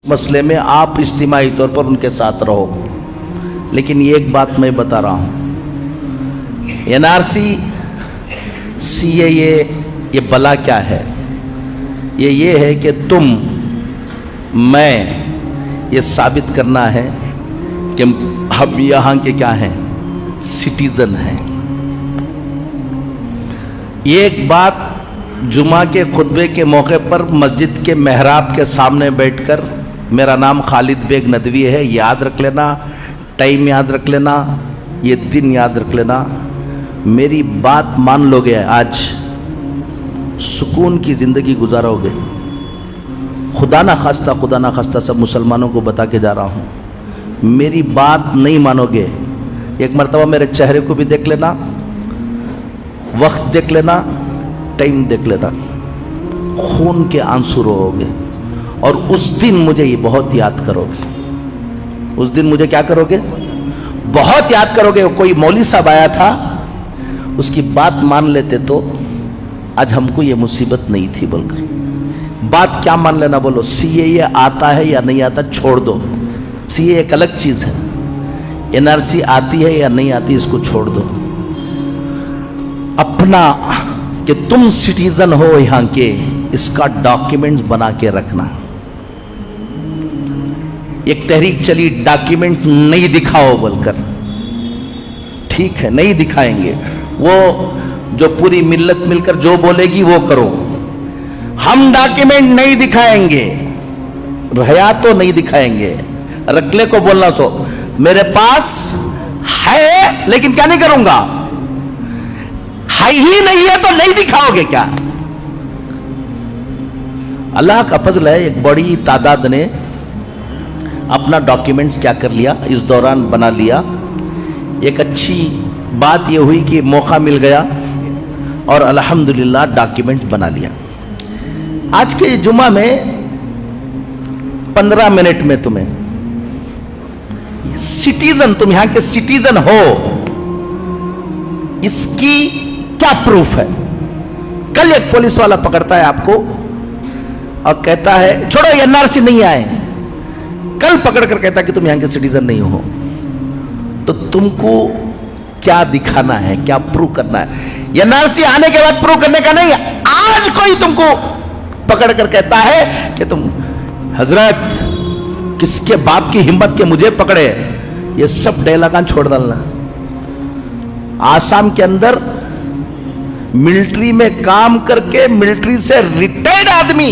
मसले में आप इज्तिमाई तौर पर उनके साथ रहो। लेकिन ये एक बात मैं बता रहा हूँ, एनआरसी सीएए ये बला क्या है? ये है कि मैं ये साबित करना है कि हम यहाँ के क्या हैं, सिटीजन हैं। ये एक बात जुमा के खुतबे के मौके पर मस्जिद के मेहराब के सामने बैठकर, मेरा नाम खालिद बेग नदवी है, याद रख लेना, टाइम याद रख लेना, ये दिन याद रख लेना। मेरी बात मान लोगे, आज सुकून की ज़िंदगी गुजारोगे। खुदा ना खास्ता सब मुसलमानों को बता के जा रहा हूँ, मेरी बात नहीं मानोगे, एक मरतबा मेरे चेहरे को भी देख लेना, वक्त देख लेना, टाइम देख लेना, खून के आंसू रोओगे। और उस दिन मुझे ये बहुत याद करोगे। उस दिन मुझे क्या करोगे? बहुत याद करोगे। कोई मौलवी साहब आया था, उसकी बात मान लेते तो आज हमको ये मुसीबत नहीं थी बोलकर। बात क्या मान लेना बोलो? सीएए आता है या नहीं आता, छोड़ दो। सीएए एक अलग चीज है, एनआरसी आती है या नहीं आती, इसको छोड़ दो। अपना कि तुम सिटीजन हो यहां के, इसका डॉक्यूमेंट्स बना के रखना। एक तहरीक चली, डॉक्यूमेंट नहीं दिखाओ बोलकर। ठीक है, नहीं दिखाएंगे, वो जो पूरी मिल्लत मिलकर जो बोलेगी वो करो। हम डॉक्यूमेंट नहीं दिखाएंगे, रहया तो नहीं दिखाएंगे। रखले को बोलना, सो मेरे पास है लेकिन क्या नहीं करूंगा, है ही नहीं है तो नहीं दिखाओगे क्या? अल्लाह का फजल है, एक बड़ी तादाद ने अपना डॉक्यूमेंट्स क्या कर लिया, इस दौरान बना लिया। एक अच्छी बात यह हुई कि मौका मिल गया और अल्हम्दुलिल्लाह डॉक्यूमेंट बना लिया। आज के जुमा में 15 मिनट में तुम्हें सिटीजन, तुम यहां के सिटीजन हो, इसकी क्या प्रूफ है? कल एक पुलिस वाला पकड़ता है आपको और कहता है छोड़ो एनआरसी नहीं आए, कल पकड़ कर कहता है कि तुम यहां के सिटीजन नहीं हो। तो तुमको क्या दिखाना है, क्या प्रूव करना है? एनआरसी आने के बाद प्रूव करने का नहीं। आज कोई तुमको पकड़ कर कहता है कि तुम हजरत किसके बाप की हिम्मत के मुझे पकड़े, ये सब डायलॉग छोड़ डालना। आसाम के अंदर मिलिट्री में काम करके मिलिट्री से रिटायर्ड आदमी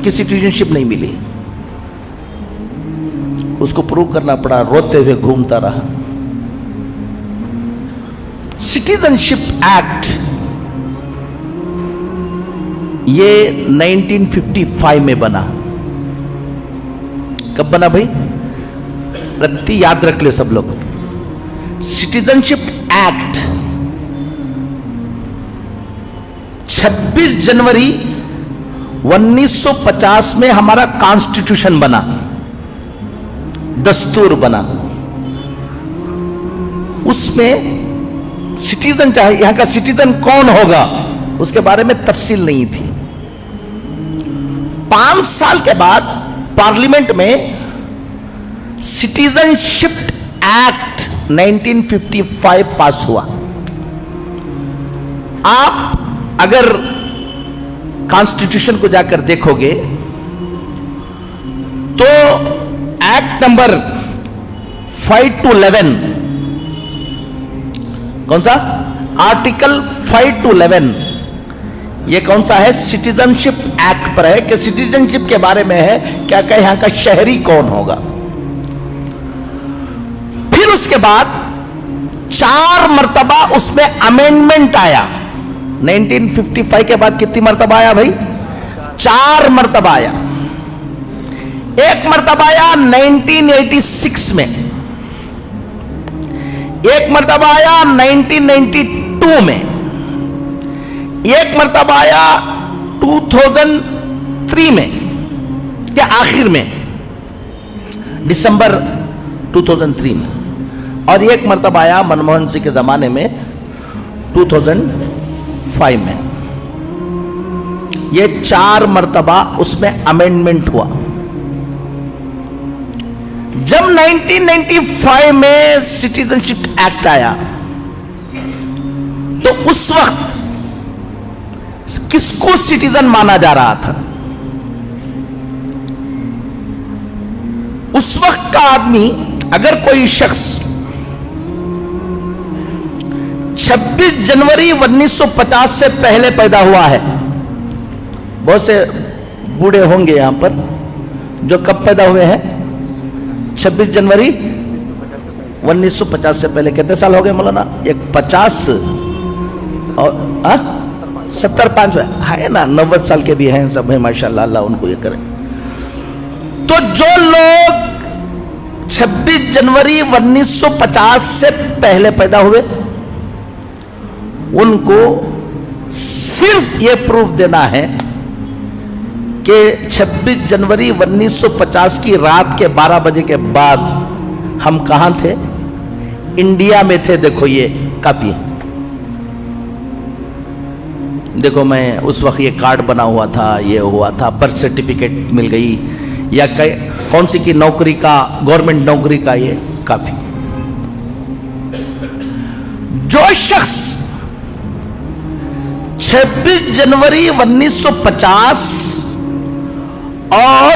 की सिटीजनशिप नहीं मिली, उसको प्रूव करना पड़ा, रोते हुए घूमता रहा। सिटीजनशिप एक्ट ये 1955 में बना। कब बना भाई? रत्ती याद रख ले सब लोग। सिटीजनशिप एक्ट 26 जनवरी 1950 में हमारा कॉन्स्टिट्यूशन बना, दस्तूर बना। उसमें सिटीजन, चाहे यहां का सिटीजन कौन होगा, उसके बारे में तफसील नहीं थी। 5 साल के बाद पार्लियामेंट में सिटीजनशिप एक्ट 1955 पास हुआ। आप अगर कॉन्स्टिट्यूशन को जाकर देखोगे तो एक्ट नंबर 5 to 11, कौन सा? आर्टिकल 5 to 11, ये कौन सा है? सिटीजनशिप एक्ट पर है कि सिटीजनशिप के बारे में है क्या क्या, यहां का शहरी कौन होगा। फिर उसके बाद 4 मर्तबा उसमें अमेंडमेंट आया। 1955 के बाद कितनी मर्तबा आया भाई? 4 मर्तबा आया। एक मर्तबा आया 1986 में, एक मर्तबा आया 1992 में, एक मर्तबा आया 2003 में क्या आखिर में, दिसंबर 2003 में, और एक मर्तबा आया मनमोहन सिंह के जमाने में 2005 में। ये 4 मर्तबा उसमें अमेंडमेंट हुआ। जब 1995 में सिटीजनशिप एक्ट आया तो उस वक्त किसको सिटीजन माना जा रहा था? उस वक्त का आदमी, अगर कोई शख्स 26 जनवरी 1950 से पहले पैदा हुआ है, बहुत से बूढ़े होंगे यहां पर जो कब पैदा हुए हैं? 26 जनवरी 1950 से पहले। कितने साल हो गए मौलाना? एक 50 और 75 है ना, 90 साल के भी हैं सब, है माशाल्लाह, अल्लाह उनको ये करे। तो जो लोग 26 जनवरी 1950 से पहले पैदा हुए, उनको सिर्फ ये प्रूफ देना है कि 26 जनवरी 1950 की रात के 12 बजे के बाद हम कहां थे? इंडिया में थे। देखो ये काफी है। देखो मैं उस वक्त ये कार्ड बना हुआ था, ये हुआ था, बर्थ सर्टिफिकेट मिल गई, या कौन सी की नौकरी का, गवर्नमेंट नौकरी का, ये काफी। जो शख्स 26 जनवरी 1950 और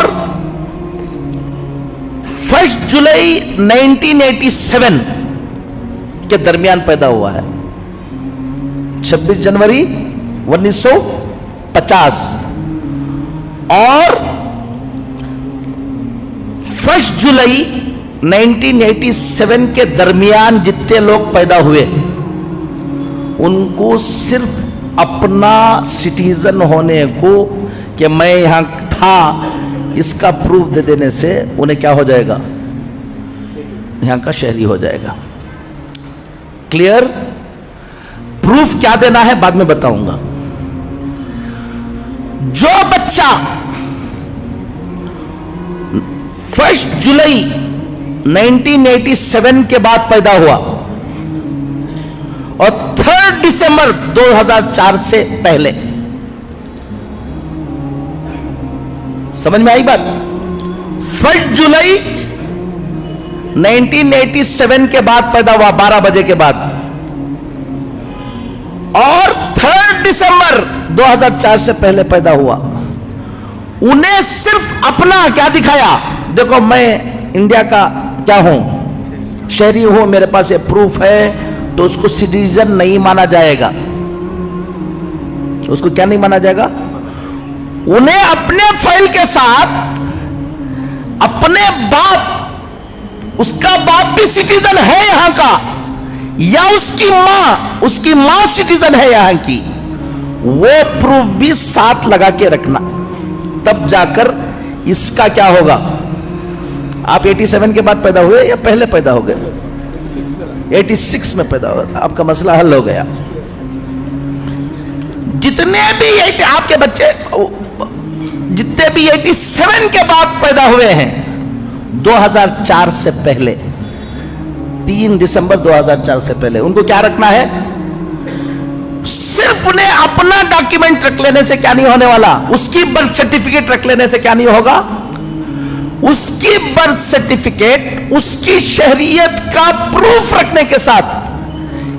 1 जुलाई 1987 के दरमियान पैदा हुआ है, 26 जनवरी 1950 और 1 जुलाई 1987 के दरमियान जितने लोग पैदा हुए, उनको सिर्फ अपना सिटीजन होने को, कि मैं यहां था, इसका प्रूफ दे देने से उन्हें क्या हो जाएगा? यहां का शहरी हो जाएगा। क्लियर? प्रूफ क्या देना है बाद में बताऊंगा। जो बच्चा 1 जुलाई 1987 के बाद पैदा हुआ और 3 दिसंबर 2004 से पहले, समझ में आई बात? 1 जुलाई 1987 के बाद पैदा हुआ 12 बजे के बाद, और 3 दिसंबर 2004 से पहले पैदा हुआ, उन्हें सिर्फ अपना क्या दिखाया? देखो मैं इंडिया का क्या हूं, शहरी हूं, मेरे पास ये प्रूफ है, तो उसको सिटीजन नहीं माना जाएगा। उसको क्या नहीं माना जाएगा? उन्हें अपने फाइल के साथ अपने बाप, उसका बाप भी सिटीजन है यहां का, या उसकी मां सिटीजन है यहां की, वो प्रूफ भी साथ लगा के रखना, तब जाकर इसका क्या होगा। आप 87 के बाद पैदा हुए या पहले पैदा हो गए? 86 में पैदा हुआ, आपका मसला हल हो गया। जितने भी आपके बच्चे जितने भी 87 के बाद पैदा हुए हैं 2004 से पहले, 3 दिसंबर 2004 से पहले, उनको क्या रखना है? सिर्फ उन्हें अपना डॉक्यूमेंट रख लेने से क्या नहीं होने वाला, उसकी बर्थ सर्टिफिकेट रख लेने से क्या नहीं होगा, उसकी बर्थ सर्टिफिकेट, उसकी शहरियत का प्रूफ रखने के साथ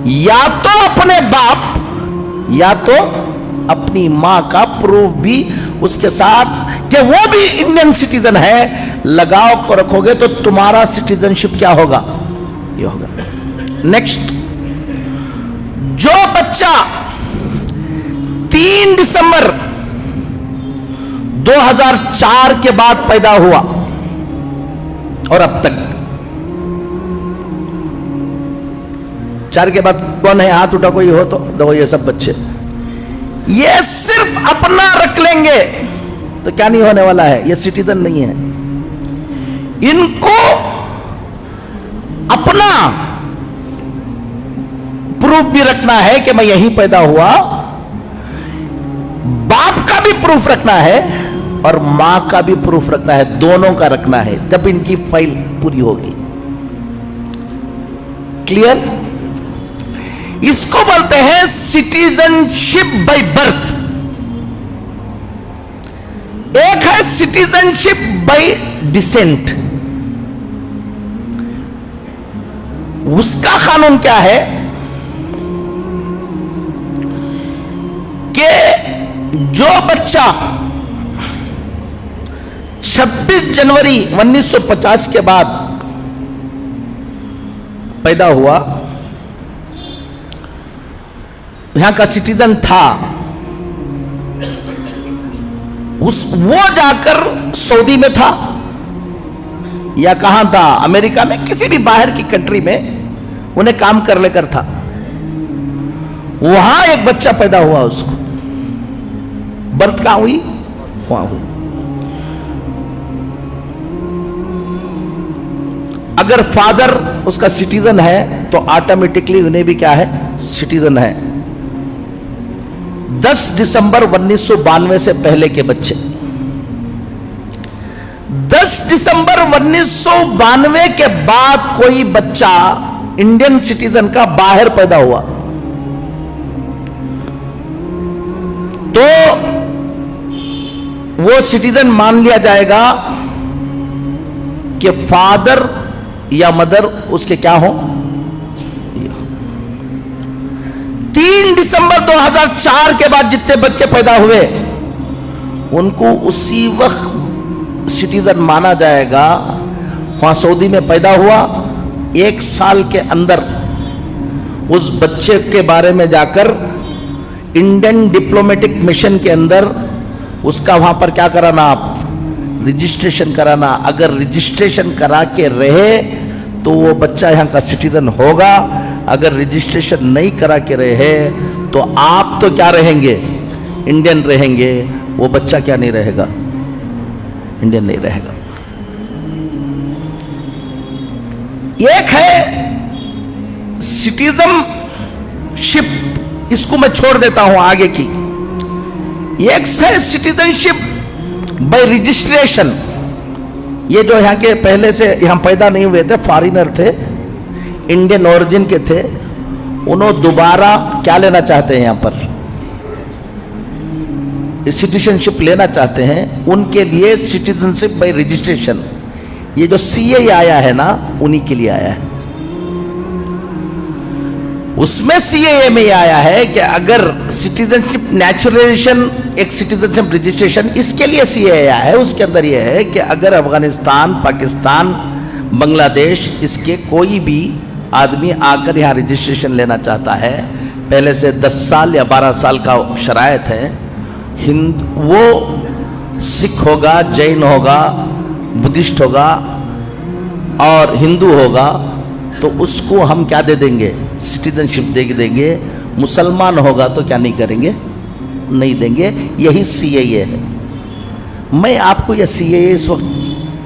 या तो अपने बाप या तो अपनी मां का प्रूफ भी उसके साथ कि वो भी इंडियन सिटीजन है, लगाओ को रखोगे तो तुम्हारा सिटीजनशिप क्या होगा? ये होगा। नेक्स्ट, जो बच्चा 3 दिसंबर 2004 के बाद पैदा हुआ और अब तक, 4 के बाद कौन है? हाथ उठा कोई हो तो दो। ये सब बच्चे ये सिर्फ अपना रख लेंगे तो क्या नहीं होने वाला है, ये सिटीजन नहीं है। इनको अपना प्रूफ भी रखना है कि मैं यहीं पैदा हुआ, बाप का भी प्रूफ रखना है और मां का भी प्रूफ रखना है, दोनों का रखना है, जब इनकी फाइल पूरी होगी। क्लियर? इसको बोलते हैं सिटीजनशिप बाय बर्थ। एक है सिटीजनशिप बाय डिसेंट, उसका कानून क्या है कि जो बच्चा 26 जनवरी 1950 के बाद पैदा हुआ, यहां का सिटीजन था, वो जाकर सऊदी में था या कहां था, अमेरिका में, किसी भी बाहर की कंट्री में उन्हें काम कर लेकर था, वहां एक बच्चा पैदा हुआ, उसको बर्थ कहां हुई, वहां हुई। अगर फादर उसका सिटीजन है तो ऑटोमेटिकली उन्हें भी क्या है, सिटीजन है। 10 दिसंबर 1992 से पहले के बच्चे, 10 दिसंबर 1992 के बाद कोई बच्चा इंडियन सिटीजन का बाहर पैदा हुआ तो वो सिटीजन मान लिया जाएगा कि फादर या मदर उसके क्या हो। 3 दिसंबर 2004 के बाद जितने बच्चे पैदा हुए उनको उसी वक्त सिटीजन माना जाएगा। वहां सऊदी में पैदा हुआ, 1 साल के अंदर उस बच्चे के बारे में जाकर इंडियन डिप्लोमेटिक मिशन के अंदर उसका वहां पर क्या कराना, आप रजिस्ट्रेशन कराना। अगर रजिस्ट्रेशन करा के रहे तो वो बच्चा यहां का सिटीजन होगा, अगर रजिस्ट्रेशन नहीं करा के रहे तो आप तो क्या रहेंगे, इंडियन रहेंगे, वो बच्चा क्या नहीं रहेगा, इंडियन नहीं रहेगा। एक है सिटीजनशिप, इसको मैं छोड़ देता हूं आगे की। एक है सिटीजनशिप बाय रजिस्ट्रेशन। ये जो यहाँ के पहले से यहाँ पैदा नहीं हुए थे, फॉरेनर थे, इंडियन ओरिजिन के थे, उन्होंने दोबारा क्या लेना चाहते हैं, यहाँ पर सिटीजनशिप लेना चाहते हैं, उनके लिए सिटीजनशिप बाय रजिस्ट्रेशन, ये जो सीए आया है ना, उन्हीं के लिए आया है। उसमें सीएए में आया है कि अगर सिटीजनशिप नेचुरलाइजेशन, एक सिटीजनशिप रजिस्ट्रेशन, इसके लिए सीएए आया है। उसके अंदर यह है कि अगर अफगानिस्तान, पाकिस्तान, बांग्लादेश, इसके कोई भी आदमी आकर यहाँ रजिस्ट्रेशन लेना चाहता है, पहले से 10 साल या 12 साल का शरायत है, वो सिख होगा, जैन होगा, बुद्धिस्ट होगा और हिंदू होगा, तो उसको हम क्या दे देंगे, सिटीजनशिप दे देंगे। मुसलमान होगा तो क्या नहीं करेंगे, नहीं देंगे। यही सीएए है। मैं आपको यह सीएए इस वक्त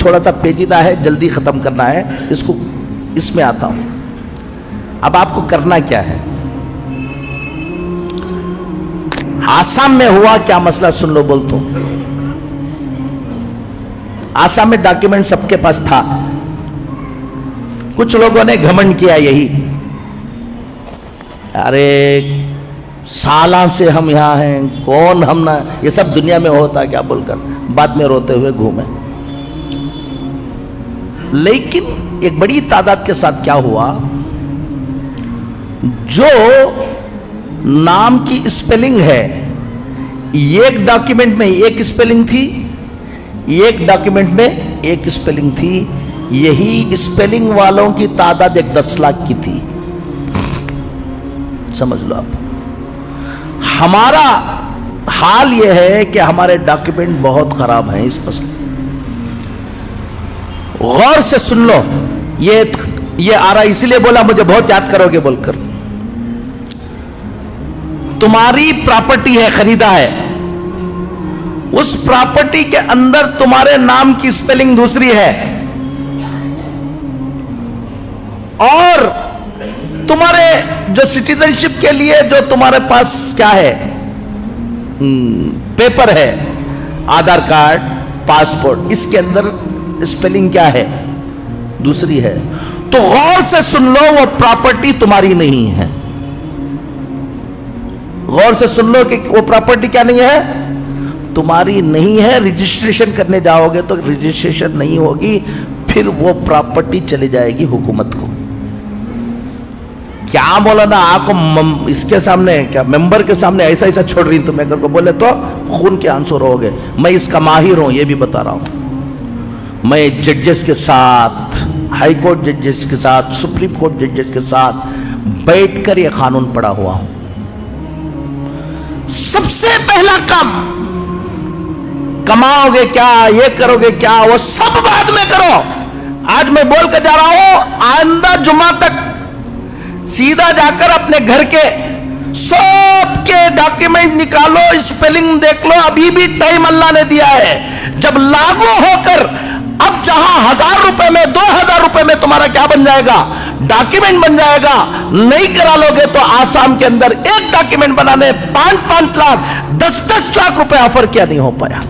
थोड़ा सा पेचीदा है, जल्दी खत्म करना है इसको, इसमें आता हूं। अब आपको करना क्या है, आसाम में हुआ क्या मसला सुन लो, बोलता हूं। आसाम में डॉक्यूमेंट सबके पास था, कुछ लोगों ने घमंड किया यही, अरे साला से हम यहां हैं, कौन हम ना, ये सब दुनिया में होता क्या बोलकर बाद में रोते हुए घूमे। लेकिन एक बड़ी तादाद के साथ क्या हुआ, जो नाम की स्पेलिंग है, एक डॉक्यूमेंट में एक स्पेलिंग थी, एक डॉक्यूमेंट में एक स्पेलिंग थी, यही स्पेलिंग वालों की तादाद 10 लाख की थी। समझ लो आप। हमारा हाल यह है कि हमारे डॉक्यूमेंट बहुत खराब हैं इस मसले। गौर से सुन लो, ये आ रहा, इसलिए बोला मुझे बहुत याद करोगे बोलकर। तुम्हारी प्रॉपर्टी है, खरीदा है, उस प्रॉपर्टी के अंदर तुम्हारे नाम की स्पेलिंग दूसरी है और तुम्हारे जो सिटीजनशिप के लिए जो तुम्हारे पास क्या है, पेपर है, आधार कार्ड, पासपोर्ट, इसके अंदर स्पेलिंग क्या है, दूसरी है। तो गौर से सुन लो, वो प्रॉपर्टी तुम्हारी नहीं है। गौर से सुन लो कि वो प्रॉपर्टी क्या नहीं है, तुम्हारी नहीं है। रजिस्ट्रेशन करने जाओगे तो रजिस्ट्रेशन नहीं होगी, फिर वो प्रॉपर्टी चली जाएगी हुकूमत को। क्या बोला ना आपको इसके सामने, क्या मेंबर के सामने ऐसा ऐसा छोड़ रही तुम अगर को बोले तो खून के आंसू रहोगे। मैं इसका माहिर हूं, ये भी बता रहा हूं। मैं जजेस के साथ, हाई कोर्ट जजेस के साथ, सुप्रीम कोर्ट जजेस के साथ बैठकर ये कानून पढ़ा हुआ हूं। सबसे पहला काम, कमाओगे क्या, ये करोगे क्या, वो सब बाद में करो। आज मैं बोल कर जा रहा हूं, आइंदा जुमा तक सीधा जाकर अपने घर के सब के डॉक्यूमेंट निकालो, स्पेलिंग देख लो। अभी भी टाइम अल्लाह ने दिया है। जब लागू होकर अब जहां 1000 रुपए में, 2000 रुपए में तुम्हारा क्या बन जाएगा, डॉक्यूमेंट बन जाएगा। नहीं करा लोगे तो आसाम के अंदर एक डॉक्यूमेंट बनाने 5-5 लाख, 10-10 लाख रुपए ऑफर किया, नहीं हो पाया।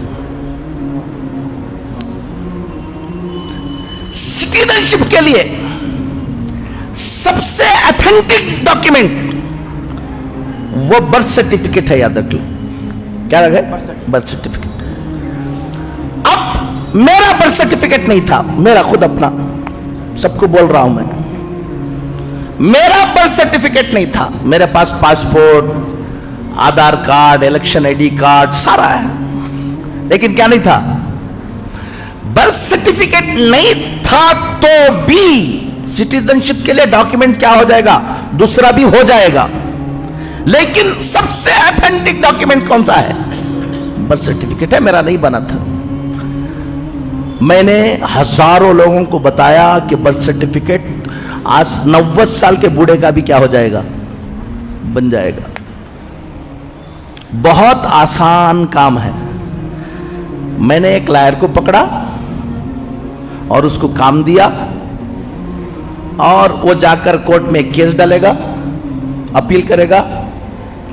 सिटीजनशिप के लिए सबसे ऑथेंटिक डॉक्यूमेंट वो बर्थ सर्टिफिकेट है, याद रख लो। क्या रखे? Birth certificate. अब मेरा बर्थ सर्टिफिकेट नहीं था, मेरा खुद अपना, सबको बोल रहा हूं मैं, मेरा बर्थ सर्टिफिकेट नहीं था। मेरे पास पासपोर्ट, आधार कार्ड, इलेक्शन आईडी कार्ड सारा है, लेकिन क्या नहीं था? बर्थ सर्टिफिकेट नहीं था तो भी सिटीजनशिप के लिए डॉक्यूमेंट क्या हो जाएगा, दूसरा भी हो जाएगा। लेकिन सबसे ऑथेंटिक डॉक्यूमेंट कौन सा है? बर्थ सर्टिफिकेट है। मेरा नहीं बना था। मैंने हजारों लोगों को बताया कि बर्थ सर्टिफिकेट आज 90 साल के बूढ़े का भी क्या हो जाएगा, बन जाएगा। बहुत आसान काम है। मैंने एक लायर को पकड़ा और उसको काम दिया, और वो जाकर कोर्ट में केस डालेगा, अपील करेगा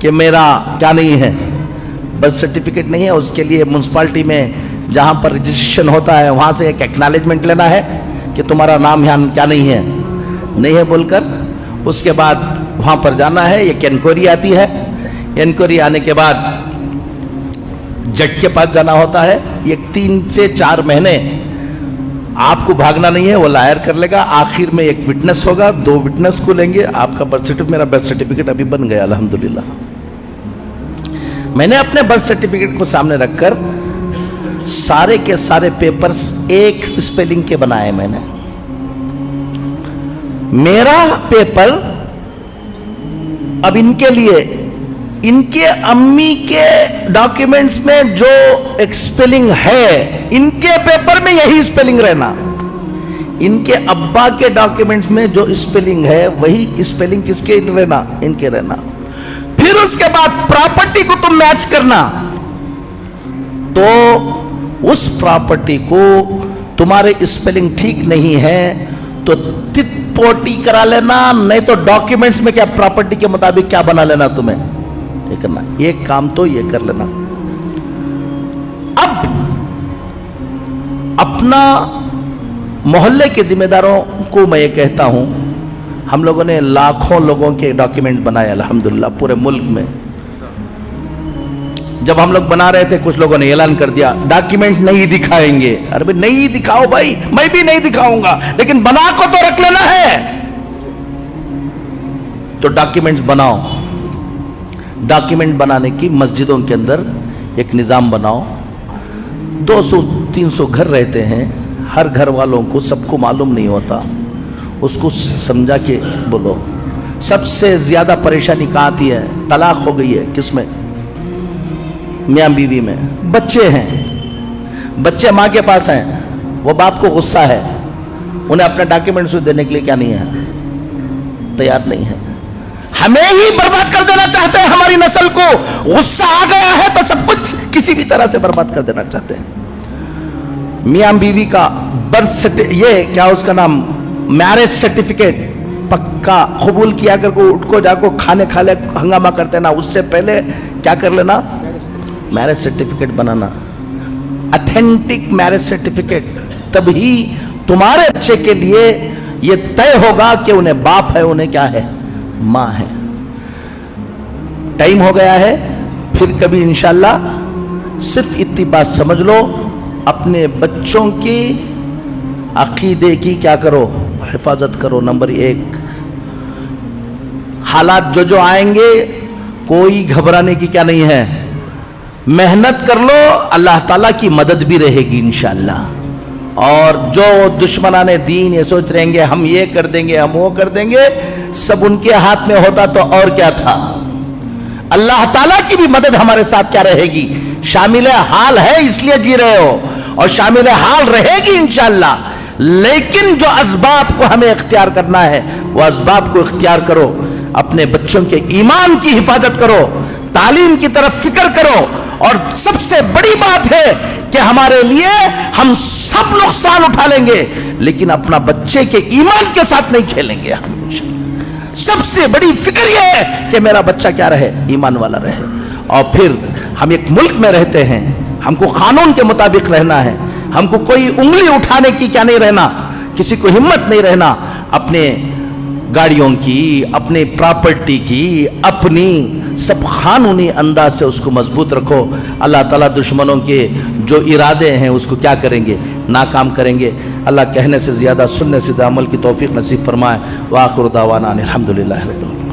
कि मेरा क्या नहीं है, बर्थ सर्टिफिकेट नहीं है। उसके लिए म्युनिसिपैलिटी में जहां पर रजिस्ट्रेशन होता है वहां से एक एक्नॉलेजमेंट लेना है कि तुम्हारा नाम यहाँ क्या नहीं है बोलकर। उसके बाद वहां पर जाना है, एक इंक्वायरी आती है। इंक्वायरी आने के बाद जज के पास जाना होता है। ये 3 से 4 महीने आपको भागना नहीं है, वो लायर कर लेगा। आखिर में एक विटनेस होगा, 2 विटनेस को लेंगे, आपका बर्थ सर्टिफिकेट, मेरा बर्थ सर्टिफिकेट अभी बन गया अल्हम्दुलिल्लाह। मैंने अपने बर्थ सर्टिफिकेट को सामने रखकर सारे के सारे पेपर्स एक स्पेलिंग के बनाए मैंने। मेरा पेपर अब इनके लिए, इनके अम्मी के डॉक्यूमेंट्स में जो एक स्पेलिंग है, इनके पेपर में यही स्पेलिंग रहना। इनके अब्बा के डॉक्यूमेंट्स में जो स्पेलिंग है वही स्पेलिंग किसके रहना, इनके रहना। फिर उसके बाद प्रॉपर्टी को तुम मैच करना, तो उस प्रॉपर्टी को तुम्हारे स्पेलिंग ठीक नहीं है तो तित पोटी करा लेना, नहीं तो डॉक्यूमेंट्स में क्या प्रॉपर्टी के मुताबिक क्या बना लेना तुम्हें, ये करना। एक काम तो ये कर लेना। अब अपना मोहल्ले के जिम्मेदारों को मैं ये कहता हूं, हम लोगों ने लाखों लोगों के डॉक्यूमेंट बनाए अल्हम्दुलिल्लाह पूरे मुल्क में। जब हम लोग बना रहे थे कुछ लोगों ने ऐलान कर दिया डॉक्यूमेंट नहीं दिखाएंगे। अरे भाई नहीं दिखाओ भाई, मैं भी नहीं दिखाऊंगा, लेकिन बना को तो रख लेना है। तो डॉक्यूमेंट्स बनाओ। डॉक्यूमेंट बनाने की मस्जिदों के अंदर एक निज़ाम बनाओ। 200-300 घर रहते हैं, हर घर वालों को सबको मालूम नहीं होता, उसको समझा के बोलो। सबसे ज्यादा परेशानी कहाँ आती है? तलाक हो गई है, किसमें? मियाँ बीवी में। बच्चे हैं, बच्चे माँ के पास हैं, वो बाप को गुस्सा है, उन्हें अपने डॉक्यूमेंट्स देने के लिए क्या नहीं है, तैयार नहीं है। हमें ही बर्बाद कर देना चाहते हैं, हमारी नस्ल को गुस्सा आ गया है तो सब कुछ किसी भी तरह से बर्बाद कर देना चाहते हैं। मियाँ बीवी का बर्थ सर्टिफिकेट, ये क्या उसका नाम, मैरिज सर्टिफिकेट पक्का कबूल किया कर को उठ को जाको खाने खा ले हंगामा कर देना, उससे पहले क्या कर लेना, मैरिज सर्टिफिकेट बनाना, ऑथेंटिक मैरिज सर्टिफिकेट। तभी तुम्हारे बच्चे के लिए ये तय होगा कि उन्हें बाप है, उन्हें क्या है, मां है। टाइम हो गया है, फिर कभी इंशाल्लाह। सिर्फ इतनी बात समझ लो, अपने बच्चों की अकीदे की क्या करो, हिफाजत करो। नंबर 1, हालात जो आएंगे कोई घबराने की क्या नहीं है, मेहनत कर लो, अल्लाह ताला की मदद भी रहेगी इंशाअल्लाह। और जो दुश्मनाने दीन ये सोच रहेंगे हम ये कर देंगे हम वो कर देंगे, सब उनके हाथ में होता तो और क्या था। अल्लाह ताला की भी मदद हमारे साथ क्या रहेगी, शामिल हाल है इसलिए जी रहे हो और शामिल हाल रहेगी इंशाअल्लाह। लेकिन जो असबाब को हमें इख्तियार करना है वो असबाब को इख्तियार करो, अपने बच्चों के ईमान की हिफाजत करो, तालीम की तरफ फिक्र करो। और सबसे बड़ी बात है कि हमारे लिए हम सब नुकसान उठा लेंगे लेकिन अपना बच्चे के ईमान के साथ नहीं खेलेंगे हम। सबसे बड़ी फिक्र यह है कि मेरा बच्चा क्या रहे, ईमान वाला रहे। और फिर हम एक मुल्क में रहते हैं, हमको कानून के मुताबिक रहना है, हमको कोई उंगली उठाने की क्या नहीं रहना, किसी को हिम्मत नहीं रहना अपने गाड़ियों की, अपने प्रॉपर्टी की, अपनी सब कानूनी अंदाज से उसको मजबूत रखो। अल्लाह ताला दुश्मनों के जो इरादे हैं उसको क्या करेंगे, नाकाम करेंगे। अल्लाह कहने से ज़्यादा सुनने से अमल की तौफीक नसीब फरमाए। व आखिर दावाना अनिल हम्दुलिल्लाहि रब्बिल आलमीन।